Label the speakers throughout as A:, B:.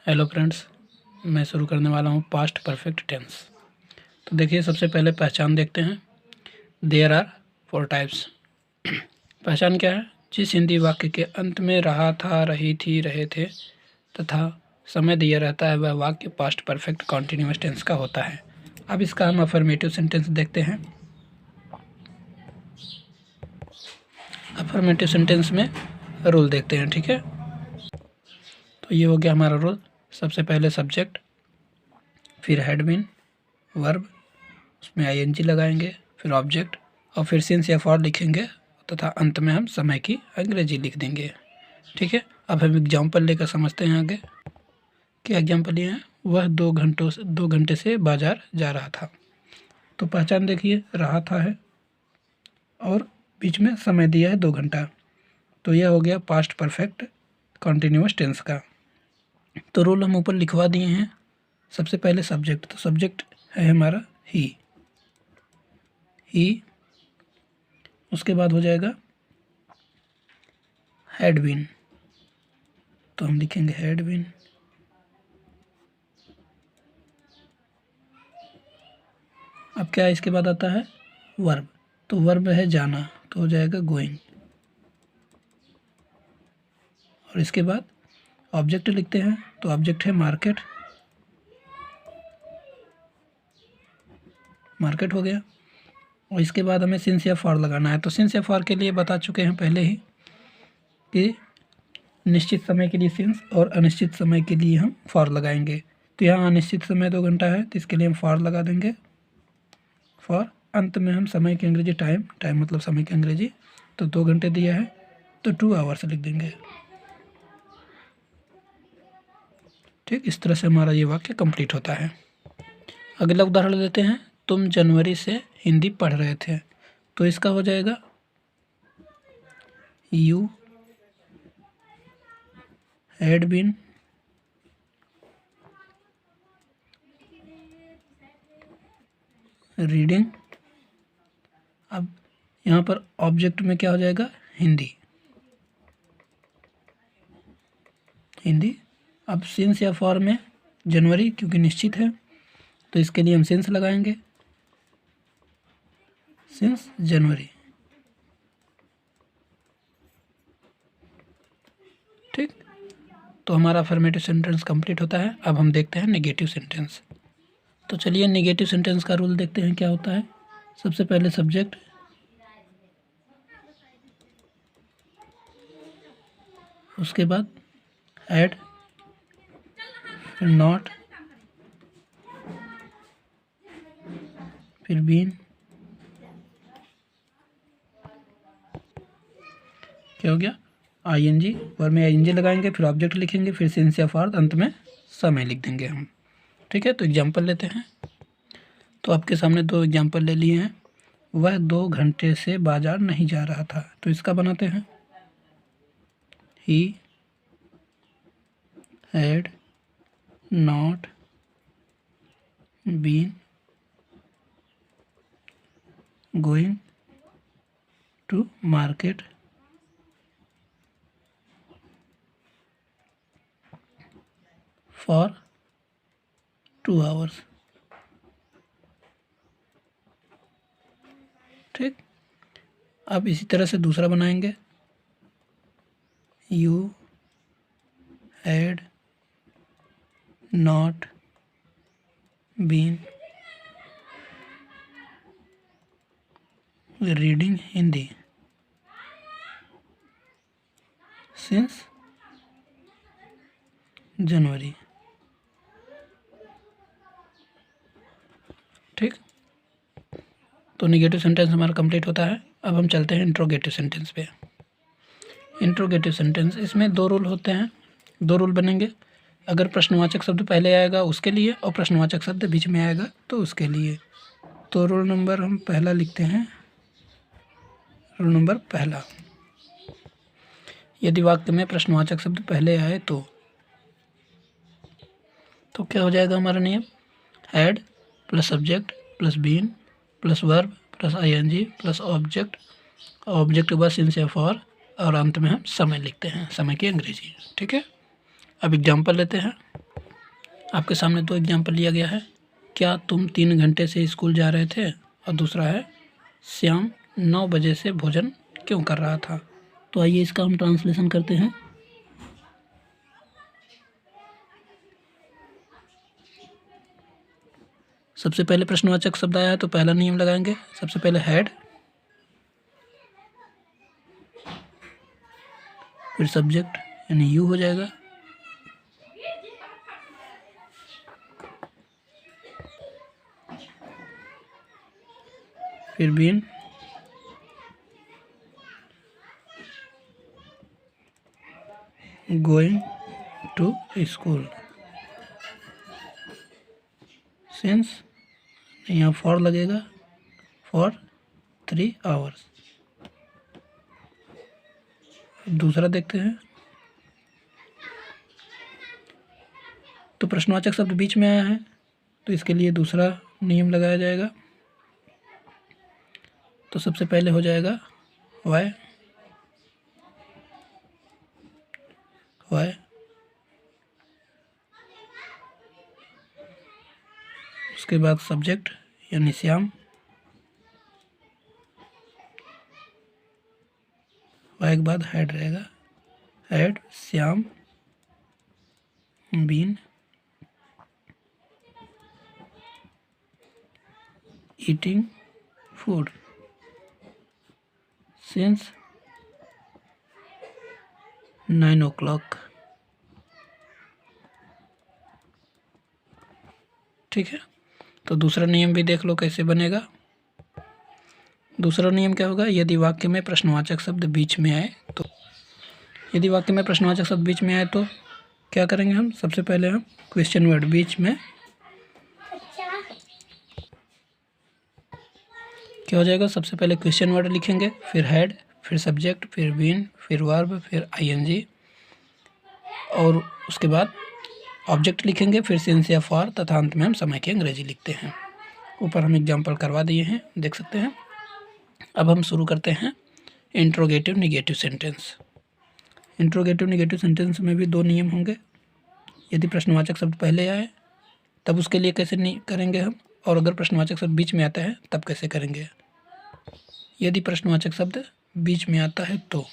A: Hello friends, मैं शुरू करने वाला हूँ पास्ट परफेक्ट टेंस। तो देखिए, सबसे पहले पहचान देखते हैं। There are 4 types. पहचान क्या है? जिस हिंदी वाक्य के अंत में रहा था, रही थी, रहे थे तथा समय दिया रहता है, वह वाक्य पास्ट परफेक्ट कॉन्टिन्यूअस टेंस का होता है। अब इसका हम अफर्मेटिव सेंटेंस देखते हैं। अफर्मेटिव सेंटेंस में रूल देखते हैं, ठीक है। तो ये हो गया हमारा रूल। सबसे पहले सब्जेक्ट, फिर हैड बीन, वर्ब, उसमें आईएनजी लगाएंगे, फिर ऑब्जेक्ट और फिर सिंस या फॉर लिखेंगे तथा अंत में हम समय की अंग्रेजी लिख देंगे, ठीक है। अब हम एग्जाम्पल लेकर समझते हैं आगे। क्या एग्जाम्पल ये है? वह 2 घंटे से बाजार जा रहा था। तो पहचान देखिए, रहा था है और बीच में समय दिया है 2 घंटा। तो यह हो गया पास्ट परफेक्ट कॉन्टिन्यूअस टेंस का। तो रूल हम ऊपर लिखवा दिए हैं। सबसे पहले सब्जेक्ट, तो सब्जेक्ट है हमारा ही। उसके बाद हो जाएगा हैड बीन, तो हम लिखेंगे हैड बीन। अब क्या इसके बाद आता है? वर्ब। तो वर्ब है जाना, तो हो जाएगा गोइंग। और इसके बाद ऑब्जेक्ट लिखते हैं, तो ऑब्जेक्ट है मार्केट। मार्केट हो गया। और इसके बाद हमें सिंस या फॉर लगाना है। तो सिंस या फॉर के लिए बता चुके हैं पहले ही कि निश्चित समय के लिए सिंस और अनिश्चित समय के लिए हम फॉर लगाएंगे। तो यहाँ अनिश्चित समय 2 घंटा है, तो इसके लिए हम फॉर लगा देंगे। फॉर अंत में हम समय की अंग्रेजी टाइम मतलब समय की अंग्रेजी, तो 2 घंटे दिया है तो 2 आवर्स लिख देंगे, ठीक। इस तरह से हमारा ये वाक्य कंप्लीट होता है। अगला उदाहरण लेते हैं। तुम जनवरी से हिंदी पढ़ रहे थे। तो इसका हो जाएगा यू हैड बीन रीडिंग। अब यहाँ पर ऑब्जेक्ट में क्या हो जाएगा? हिंदी। अब सिंस या फॉर में जनवरी, क्योंकि निश्चित है तो इसके लिए हम सिंस लगाएंगे, सिंस जनवरी, ठीक। तो हमारा अफर्मेटिव सेंटेंस कंप्लीट होता है। अब हम देखते हैं नेगेटिव सेंटेंस। तो चलिए नेगेटिव सेंटेंस का रूल देखते हैं क्या होता है। सबसे पहले सब्जेक्ट, उसके बाद हैड, फिर नॉट, फिर बीन, क्या हो गया? आईएनजी। वर्ब में आईएनजी लगाएंगे, फिर ऑब्जेक्ट लिखेंगे, फिर सिंस या फॉर, अंत में समय लिख देंगे हम, ठीक है। तो एग्जाम्पल लेते हैं। तो आपके सामने 2 एग्जाम्पल ले लिए हैं। वह 2 घंटे से बाजार नहीं जा रहा था। तो इसका बनाते हैं he had not been going to market for 2 hours, ठीक। अब इसी तरह से दूसरा बनाएंगे। You had not been reading Hindi since January, ठीक। तो नेगेटिव सेंटेंस हमारा कंप्लीट होता है। अब हम चलते हैं इंट्रोगेटिव सेंटेंस पे। इंट्रोगेटिव सेंटेंस, इसमें 2 रूल होते हैं, 2 रूल बनेंगे। अगर प्रश्नवाचक शब्द पहले आएगा उसके लिए और प्रश्नवाचक शब्द बीच में आएगा तो उसके लिए। तो रूल नंबर हम पहला लिखते हैं। रूल नंबर पहला, यदि वाक्य में प्रश्नवाचक शब्द पहले आए तो क्या हो जाएगा हमारा नियम? Had plus subject plus been plus verb plus ING plus object, object के बाद सिंस या फॉर, और अंत में हम समय लिखते हैं, समय की अंग्रेजी, ठीक है। अब एग्जाम्पल लेते हैं। आपके सामने दो एग्जाम्पल लिया गया है। क्या तुम 3 घंटे से स्कूल जा रहे थे, और दूसरा है श्याम 9 बजे से भोजन क्यों कर रहा था। तो आइए इसका हम ट्रांसलेशन करते हैं। सबसे पहले प्रश्नवाचक शब्द आया है तो पहला नियम लगाएंगे। सबसे पहले हैड, फिर सब्जेक्ट यानी यू हो जाएगा, फिर been, going to school, since यहाँ फॉर लगेगा, फॉर 3 आवर्स। दूसरा देखते हैं। तो प्रश्नवाचक शब्द बीच में आया है तो इसके लिए दूसरा नियम लगाया जाएगा। तो सबसे पहले हो जाएगा वाई, वाई, उसके बाद सब्जेक्ट यानी श्याम, वाई के बाद हैड रहेगा, had Shyam been eating food since 9 o'clock। ठीक है, तो दूसरा नियम भी देख लो कैसे बनेगा। दूसरा नियम क्या होगा, यदि वाक्य में प्रश्नवाचक शब्द बीच में आए तो, यदि वाक्य में प्रश्नवाचक शब्द बीच में आए तो क्या करेंगे हम। सबसे पहले हम क्वेश्चन वर्ड बीच में क्या हो जाएगा, सबसे पहले क्वेश्चन वर्ड लिखेंगे, फिर हेड, फिर सब्जेक्ट, फिर बीन, फिर वर्ब, फिर आईएनजी, और उसके बाद ऑब्जेक्ट लिखेंगे, फिर सिंस या फॉर, तथा अंत में हम समय की अंग्रेजी लिखते हैं। ऊपर हम एग्जाम्पल करवा दिए हैं, देख सकते हैं। अब हम शुरू करते हैं interrogative negative sentence. Interrogative negative sentence में भी 2 नियम होंगे। यदि प्रश्नवाचक शब्द पहले आए तब उसके लिए कैसे नहीं करेंगे हम, और अगर प्रश्नवाचक शब्द बीच में आता है तब कैसे करेंगे। यदि प्रश्नवाचक शब्द बीच में आता है तो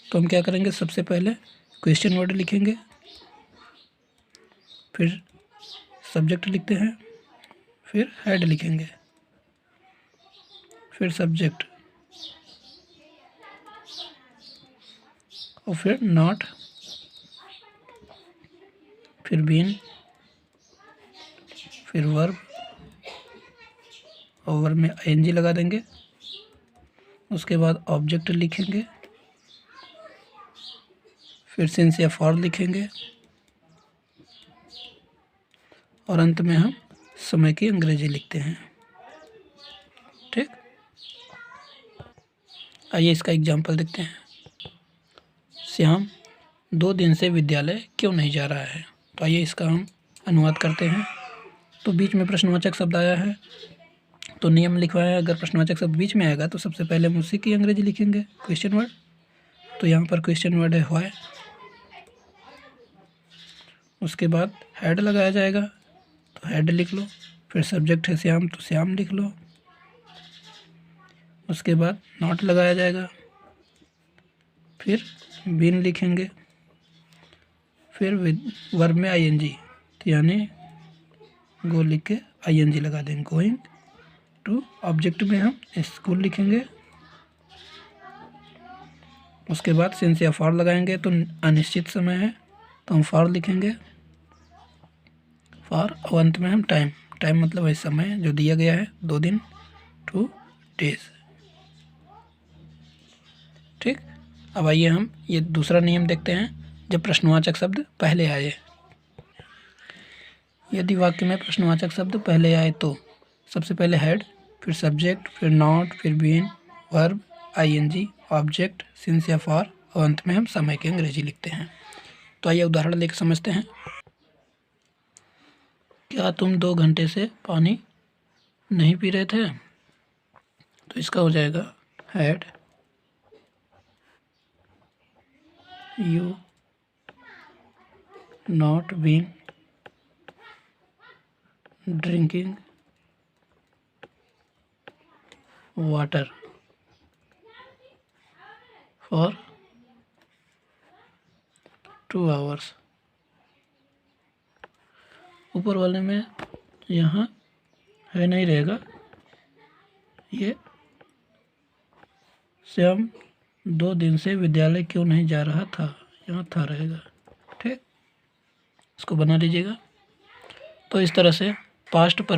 A: हम क्या करेंगे, सबसे पहले क्वेश्चन वर्ड लिखेंगे, फिर सब्जेक्ट लिखते हैं, फिर हेड लिखेंगे, फिर सब्जेक्ट, और फिर नॉट, फिर बीन, फिर वर्ब, और वर्ब में आईएनजी लगा देंगे। उसके बाद ऑब्जेक्ट लिखेंगे, फिर सिंस या फॉर लिखेंगे, और अंत में हम समय की अंग्रेजी लिखते हैं। ठीक, आइए इसका एग्जाम्पल देखते हैं। श्याम 2 दिन से विद्यालय क्यों नहीं जा रहा है। तो आइए इसका हम अनुवाद करते हैं। तो बीच में प्रश्नवाचक शब्द आया है तो नियम लिखवाया है, अगर प्रश्नवाचक शब्द बीच में आएगा तो सबसे पहले हम उसी की अंग्रेजी लिखेंगे, क्वेश्चन वर्ड। तो यहाँ पर क्वेश्चन वर्ड है व्हाई, उसके बाद हेड लगाया जाएगा तो हेड लिख लो, फिर सब्जेक्ट है श्याम तो श्याम लिख लो, उसके बाद नॉट लगाया जाएगा, फिर बीन लिखेंगे, फिर वर्ब में आईएनजी, तो यानी गो लिख के आईएनजी लगा देंगे, गोइंग टू। ऑब्जेक्ट में हम स्कूल लिखेंगे, उसके बाद सिंस या फॉर लगाएंगे, तो अनिश्चित समय है तो हम फॉर लिखेंगे, फॉर, और अंत में हम टाइम, टाइम मतलब है समय जो दिया गया है, 2 दिन, 2 days। ठीक, अब आइए हम ये दूसरा नियम देखते हैं, जब प्रश्नवाचक शब्द पहले आए। यदि वाक्य में प्रश्नवाचक शब्द पहले आए तो सबसे पहले हेड, फिर सब्जेक्ट, फिर नॉट, फिर been, verb, ING, object, since या फॉर, और अंत में हम समय की अंग्रेजी लिखते हैं। तो आइए उदाहरण लेकर समझते हैं। क्या तुम 2 घंटे से पानी नहीं पी रहे थे। तो इसका हो जाएगा had you not been drinking water for 2 hours. ऊपर वाले में यहाँ है नहीं रहेगा, ये श्याम 2 दिन से विद्यालय क्यों नहीं जा रहा था, यहाँ था रहेगा। ठीक, इसको बना लीजिएगा। तो इस तरह से पास्ट पर